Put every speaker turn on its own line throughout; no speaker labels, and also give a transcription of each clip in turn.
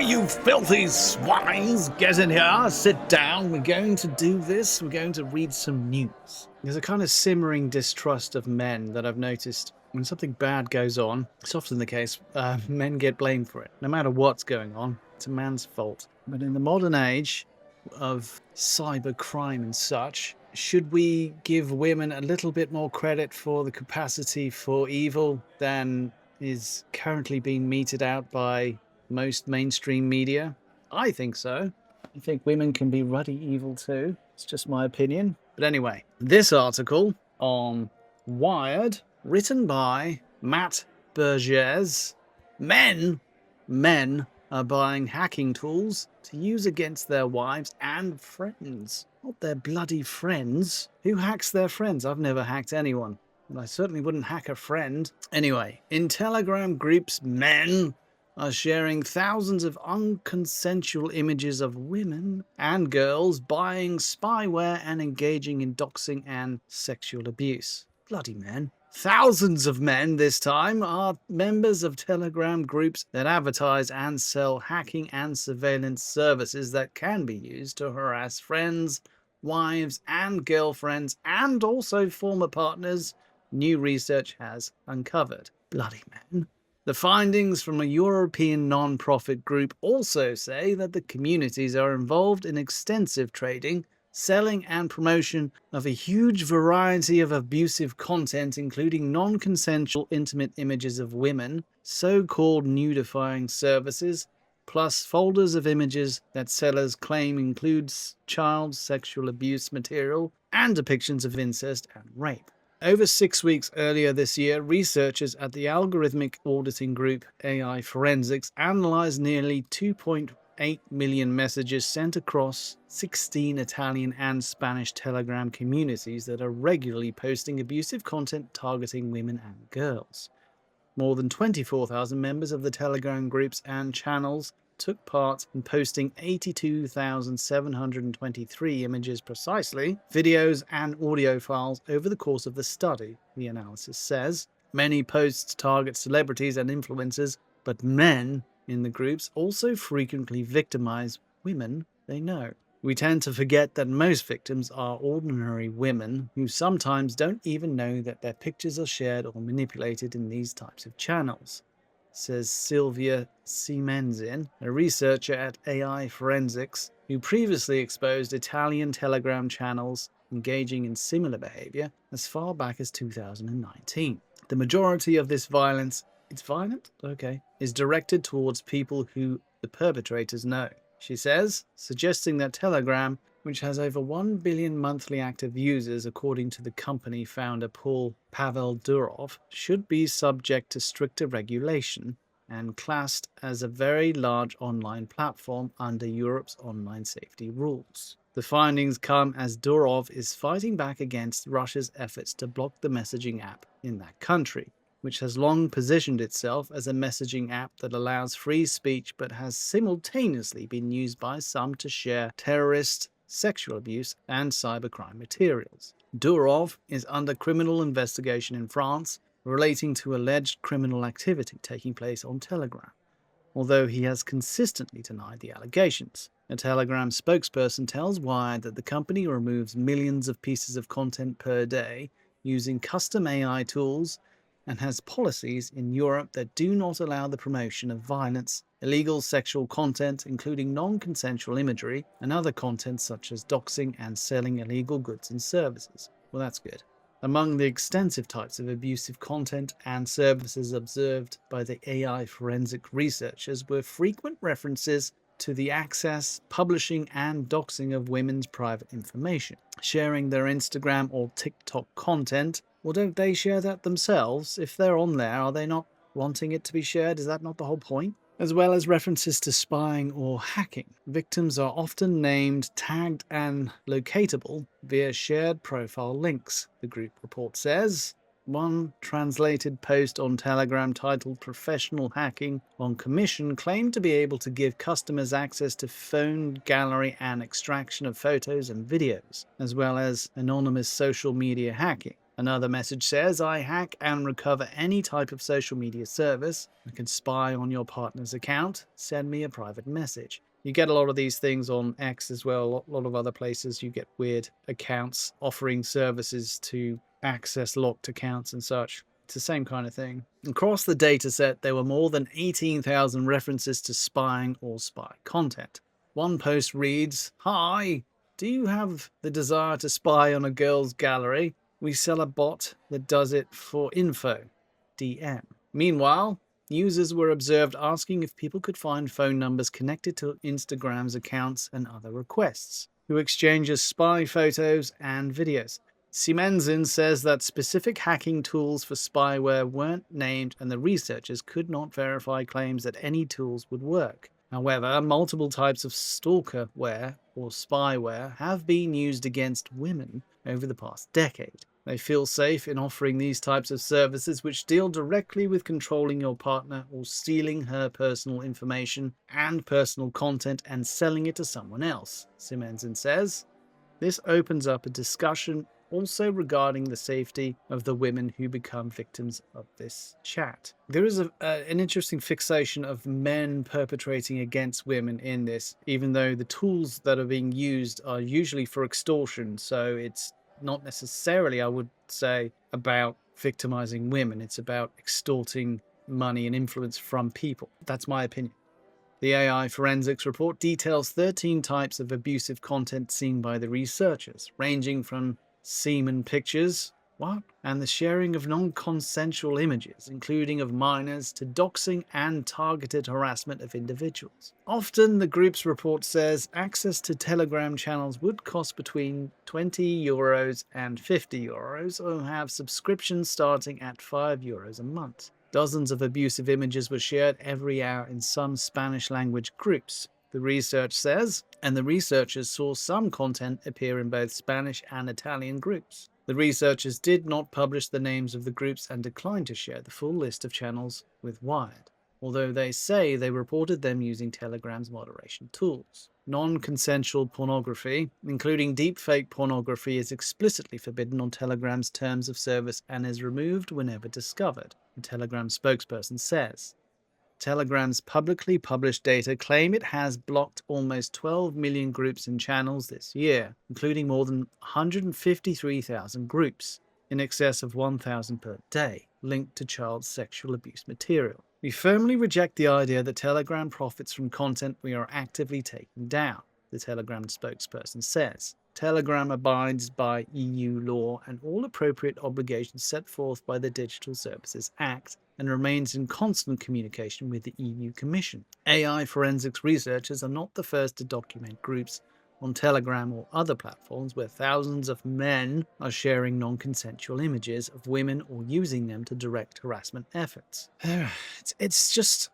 you filthy swines, get in here, sit down, we're going to do this, we're going to read some news. There's a kind of simmering distrust of men that I've noticed. When something bad goes on, it's often the case, men get blamed for it. No matter what's going on, it's a man's fault. But in the modern age of cyber crime and such, should we give women a little bit more credit for the capacity for evil than is currently being meted out by most mainstream media? I think so. I think women can be ruddy evil too. It's just my opinion. But anyway, this article on Wired, written by Matt Burgess. Men are buying hacking tools to use against their wives and friends. Not their bloody friends. Who hacks their friends? I've never hacked anyone. And I certainly wouldn't hack a friend. Anyway, in Telegram groups, men are sharing thousands of unconsensual images of women and girls buying spyware and engaging in doxing and sexual abuse. Bloody men. Thousands of men this time are members of Telegram groups that advertise and sell hacking and surveillance services that can be used to harass friends, wives and girlfriends and also former partners, new research has uncovered. Bloody men. The findings from a European non-profit group also say that the communities are involved in extensive trading, selling and promotion of a huge variety of abusive content, including non-consensual intimate images of women, so-called nudifying services, plus folders of images that sellers claim includes child sexual abuse material and depictions of incest and rape. Over 6 weeks earlier this year, researchers at the algorithmic auditing group AI Forensics analyzed nearly 2.8 million messages sent across 16 Italian and Spanish Telegram communities that are regularly posting abusive content targeting women and girls. More than 24,000 members of the Telegram groups and channels took part in posting 82,723 images precisely, videos and audio files over the course of the study, the analysis says. Many posts target celebrities and influencers, but men in the groups also frequently victimize women they know. We tend to forget that most victims are ordinary women who sometimes don't even know that their pictures are shared or manipulated in these types of channels, says Sylvia Siemenzin, a researcher at AI Forensics, who previously exposed Italian Telegram channels engaging in similar behavior as far back as 2019. The majority of this violence, it's violent? Okay, is directed towards people who the perpetrators know, she says, suggesting that Telegram, which has over 1 billion monthly active users according to the company founder Pavel Durov, should be subject to stricter regulation and classed as a very large online platform under Europe's online safety rules. The findings come as Durov is fighting back against Russia's efforts to block the messaging app in that country, which has long positioned itself as a messaging app that allows free speech but has simultaneously been used by some to share terrorist, sexual abuse, and cybercrime materials. Durov is under criminal investigation in France relating to alleged criminal activity taking place on Telegram, although he has consistently denied the allegations. A Telegram spokesperson tells Wired that the company removes millions of pieces of content per day using custom AI tools and has policies in Europe that do not allow the promotion of violence, illegal sexual content, including non-consensual imagery, and other content such as doxing and selling illegal goods and services. Well, that's good. Among the extensive types of abusive content and services observed by the AI forensic researchers were frequent references to the access, publishing, and doxing of women's private information, sharing their Instagram or TikTok content. Well, don't they share that themselves? If they're on there, are they not wanting it to be shared? Is that not the whole point? As well as references to spying or hacking. Victims are often named, tagged, and locatable via shared profile links, the group report says. One translated post on Telegram titled "Professional Hacking on Commission" claimed to be able to give customers access to phone gallery and extraction of photos and videos, as well as anonymous social media hacking. Another message says, I hack and recover any type of social media service. I can spy on your partner's account. Send me a private message. You get a lot of these things on X as well. A lot of other places you get weird accounts offering services to access locked accounts and such. It's the same kind of thing. Across the dataset, there were more than 18,000 references to spying or spy content. One post reads, Hi, do you have the desire to spy on a girl's gallery? We sell a bot that does it for info. DM. Meanwhile, users were observed asking if people could find phone numbers connected to Instagram's accounts and other requests, who exchanges spy photos and videos. Simenzin says that specific hacking tools for spyware weren't named and the researchers could not verify claims that any tools would work. However, multiple types of stalkerware or spyware have been used against women over the past decade. They feel safe in offering these types of services which deal directly with controlling your partner or stealing her personal information and personal content and selling it to someone else, Simenzin says. This opens up a discussion also regarding the safety of the women who become victims of this chat. There is an interesting fixation of men perpetrating against women in this, even though the tools that are being used are usually for extortion, so it's not necessarily, I would say, about victimizing women. It's about extorting money and influence from people. That's my opinion. The AI forensics report details 13 types of abusive content seen by the researchers, ranging from semen pictures, and the sharing of non-consensual images, including of minors, to doxing and targeted harassment of individuals. Often, the group's report says access to Telegram channels would cost between €20 and €50, or have subscriptions starting at €5 a month. Dozens of abusive images were shared every hour in some Spanish-language groups, the research says, and the researchers saw some content appear in both Spanish and Italian groups. The researchers did not publish the names of the groups and declined to share the full list of channels with Wired, although they say they reported them using Telegram's moderation tools. Non-consensual pornography, including deepfake pornography, is explicitly forbidden on Telegram's terms of service and is removed whenever discovered, the Telegram spokesperson says. Telegram's publicly published data claim it has blocked almost 12 million groups and channels this year, including more than 153,000 groups, in excess of 1,000 per day, linked to child sexual abuse material. We firmly reject the idea that Telegram profits from content we are actively taking down, the Telegram spokesperson says. Telegram abides by EU law and all appropriate obligations set forth by the Digital Services Act and remains in constant communication with the EU Commission. AI forensics researchers are not the first to document groups on Telegram or other platforms where thousands of men are sharing non-consensual images of women or using them to direct harassment efforts. It's just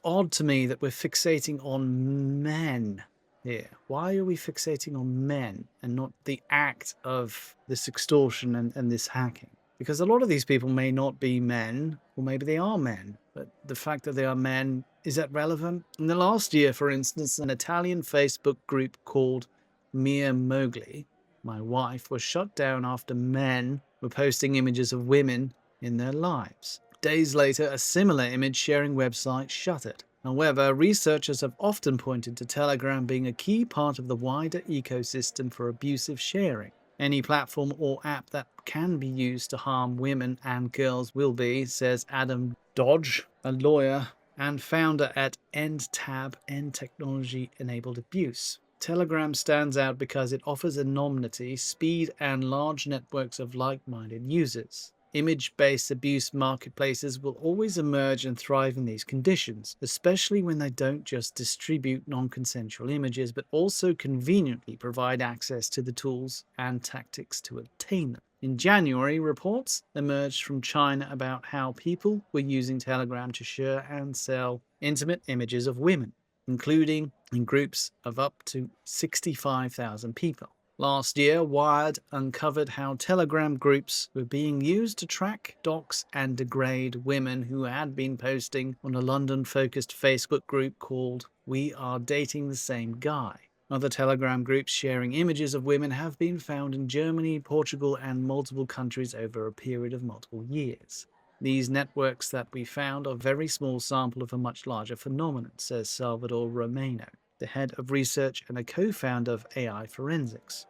odd to me that we're fixating on men here. Why are we fixating on men and not the act of this extortion and this hacking? Because a lot of these people may not be men, or maybe they are men, but the fact that they are men, is that relevant? In the last year, for instance, an Italian Facebook group called Mia Mowgli, my wife, was shut down after men were posting images of women in their lives. Days later, a similar image-sharing website shuttered. However, researchers have often pointed to Telegram being a key part of the wider ecosystem for abusive sharing. Any platform or app that can be used to harm women and girls will be, says Adam Dodge, a lawyer and founder at EndTab, End Technology Enabled Abuse. Telegram stands out because it offers anonymity, speed, and large networks of like-minded users. Image-based abuse marketplaces will always emerge and thrive in these conditions, especially when they don't just distribute non-consensual images, but also conveniently provide access to the tools and tactics to obtain them. In January, reports emerged from China about how people were using Telegram to share and sell intimate images of women, including in groups of up to 65,000 people. Last year, Wired uncovered how Telegram groups were being used to track, dox, and degrade women who had been posting on a London-focused Facebook group called We Are Dating the Same Guy. Other Telegram groups sharing images of women have been found in Germany, Portugal, and multiple countries over a period of multiple years. These networks that we found are a very small sample of a much larger phenomenon, says Salvador Romano, the head of research and a co-founder of AI Forensics.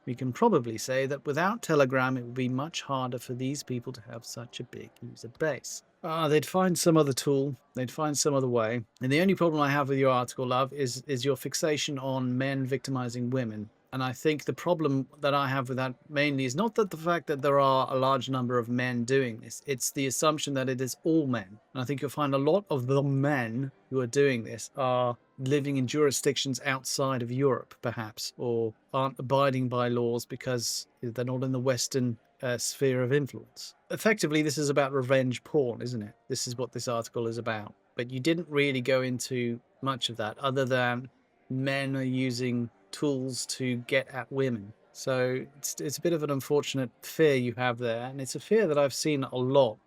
We can probably say that without Telegram, it would be much harder for these people to have such a big user base. They'd find some other tool, they'd find some other way. And the only problem I have with your article, love, is your fixation on men victimizing women. And I think the problem that I have with that mainly is not that the fact that there are a large number of men doing this, it's the assumption that it is all men. And I think you'll find a lot of the men who are doing this are living in jurisdictions outside of Europe, perhaps, or aren't abiding by laws because they're not in the Western sphere of influence. Effectively, this is about revenge porn, isn't it? This is what this article is about. But you didn't really go into much of that other than men are using tools to get at women. So it's a bit of an unfortunate fear you have there, and it's a fear that I've seen a lot,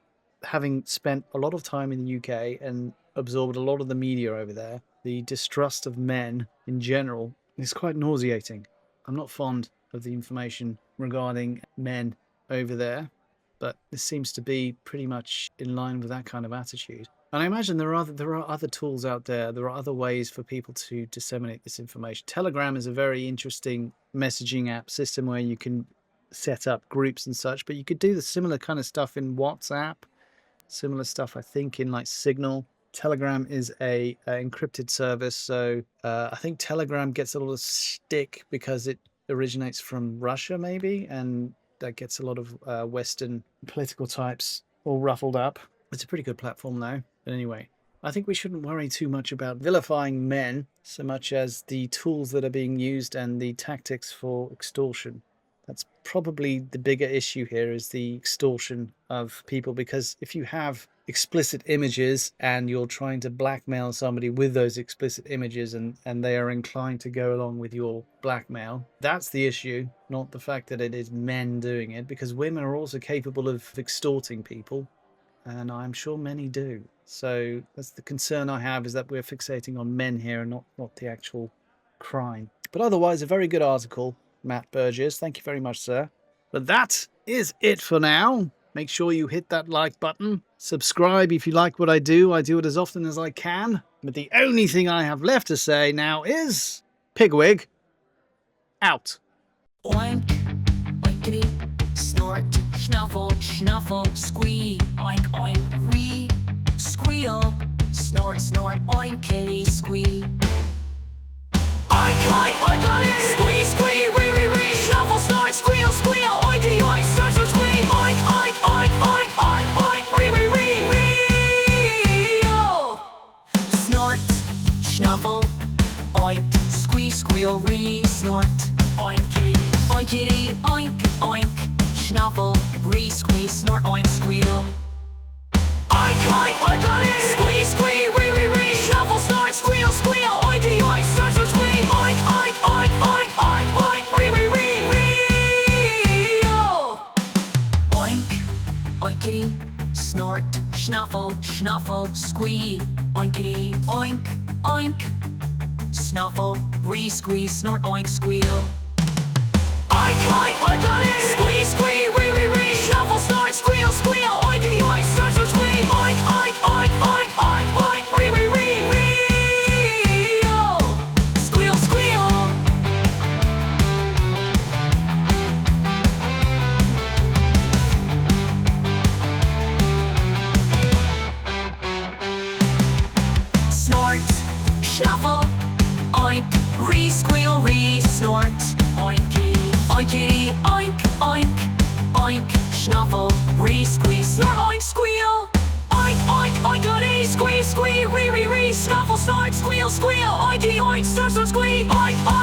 having spent a lot of time in the UK and absorbed a lot of the media over there. The distrust of men in general is quite nauseating. I'm not fond of the information regarding men over there, but this seems to be pretty much in line with that kind of attitude. And I imagine there are other tools out there. There are other ways for people to disseminate this information. Telegram is a very interesting messaging app system where you can set up groups and such, but you could do the similar kind of stuff in WhatsApp, similar stuff, I think, in like Signal. Telegram is a encrypted service, so I think Telegram gets a lot of stick because it originates from Russia, maybe, and that gets a lot of Western political types all ruffled up. It's a pretty good platform, though. But anyway, I think we shouldn't worry too much about vilifying men so much as the tools that are being used and the tactics for extortion. That's probably the bigger issue here, is the extortion of people, because if you have explicit images and you're trying to blackmail somebody with those explicit images and they are inclined to go along with your blackmail, that's the issue, not the fact that it is men doing it, because women are also capable of extorting people, and I'm sure many do. So that's the concern I have, is that we're fixating on men here and not the actual crime. But otherwise, a very good article, Matt Burgess. Thank you very much, sir. But that is it for now. Make sure you hit that like button. Subscribe if you like what I do. I do it as often as I can. But the only thing I have left to say now is Pigwig out.
Oink, oinkity, snort, schnuffle, schnuffle, squee, oink, oink, wee, squeal, snort, snort, oinkity, squee. Oink, oink, oink, squee, squee, wee, wee, wee, shuffle, snort, squeal, squeal, oinky, oink, snort, snort, squee, oink, oink, oink, oink, oink, oink, wee, wee, wee, wee, oh. Snort, snuffle, oink, squee, squeal, wee, snort, oinky, oinkity, oink, oink, snuffle, wee, squee, snort, oink, squeal. Oink, oink, oink, oink, squee, squee, wee, wee, wee, shuffle, snort, squeal, squeal, oinky, oink, snort, snort, squee, oink, oink, oink, oink, oink, oink, wee, wee, wee, wee, oh. Oink, oinkity, snort, snuffle, snuffle, squee, oinkity, oink, oink, snuffle, wee, squee, snort, oink, squeal. Oink, oink, oink, oink, squee, squee, wee, wee, wee, shuffle, snort, squeal, squeal, oinky, oink, snort, snort, squee, oink, oink, oink, oink, oink, oink, wee, wee, wee, wee, oh. Squeal, squeal. Snort, shuffle, oink, re, squeal, re, snort, oinky, oinkity, oink, oink, oink, snuffle, re, squeeze, snort, oink, squeal, oink, oink, oinkity, squeeze, squee, re, re, re, snuffle, snort, squeal, squeal, oinky, oink, snort, snort, squee, oink, oink.